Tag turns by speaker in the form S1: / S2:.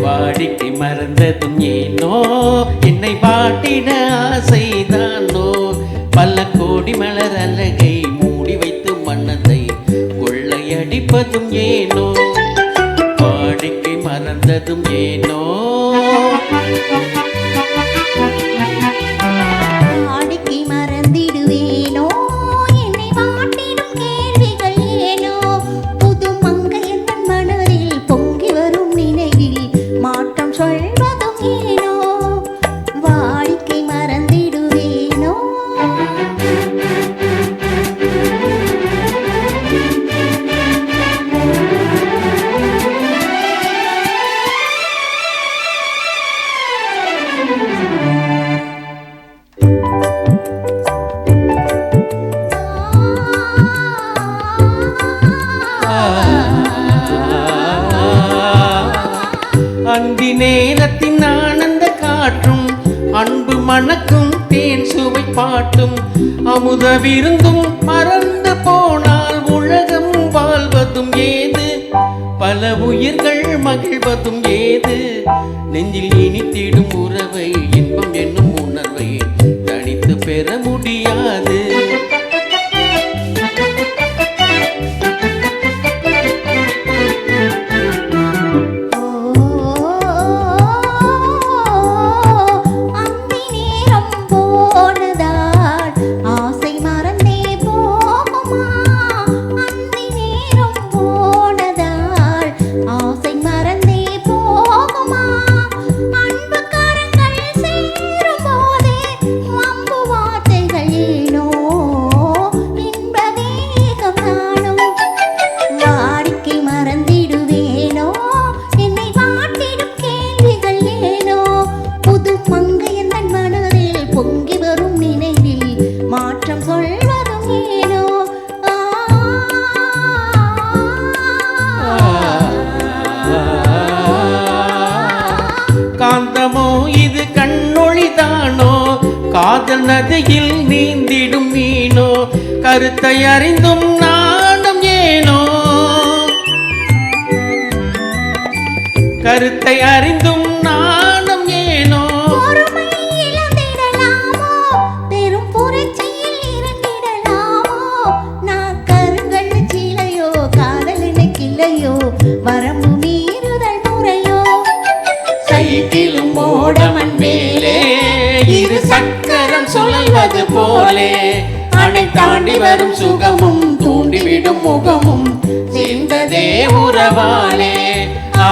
S1: வாடிக்கை மறந்ததும் ஏனோ என்னை வாட்டிட ஆசைதானோ பல கோடி மலர் அழகை மூடி வைத்து மனதை கொள்ளையடிப்பதும் ஏனோ வாடிக்கை மறந்ததும் ஏனோ
S2: வாடிக்கை மறந்திடுவேனோ என்னை வாட்டிடும் கேள்விகள் ஏனோ புது மங்கையன் மனதில் பொங்கி வரும் நினைவில் மாற்றம் சொல்வதும் ஏனோ வாடிக்கை மறந்திடுவேனோ
S1: அந்தி நேரத்தின் ஆனந்த காற்றும் அன்பு மணக்கும் தேன் சுவை பாட்டும் அமுத விருந்தும் மறந்து போனால் உலகம் வாழ்வதும் ஏது பல உயிர்கள் மகிழ்வதும் ஏது நெஞ்சில் இனித்திடும் உறவை இன்பம் என்னும் உணர்வை தனித்து பெற முடியாது காந்தமோ இது கண்ணொளிதானோ காதல் நதியில் நீந்திடும் மீனோ கருத்தை அறிந்தும் நாணம் ஏனோ கருத்தை அறிந்தும் நாணம் ஏனோ
S2: பெரும் புரட்சியில் இருந்திடலாமோ நான் கருங்கல் சிலையோ காதலின கிளையோ வரம்பு மீறுதல் முறையோ
S1: சைக்கிளும் ஓடமன் மேலே இரு சக்கரம் சுழல்வது போலே அணை தாண்டி வரும் சுகமும் தூண்டிவிடும் முகமும் சேர்ந்ததே உறவாலே ஆ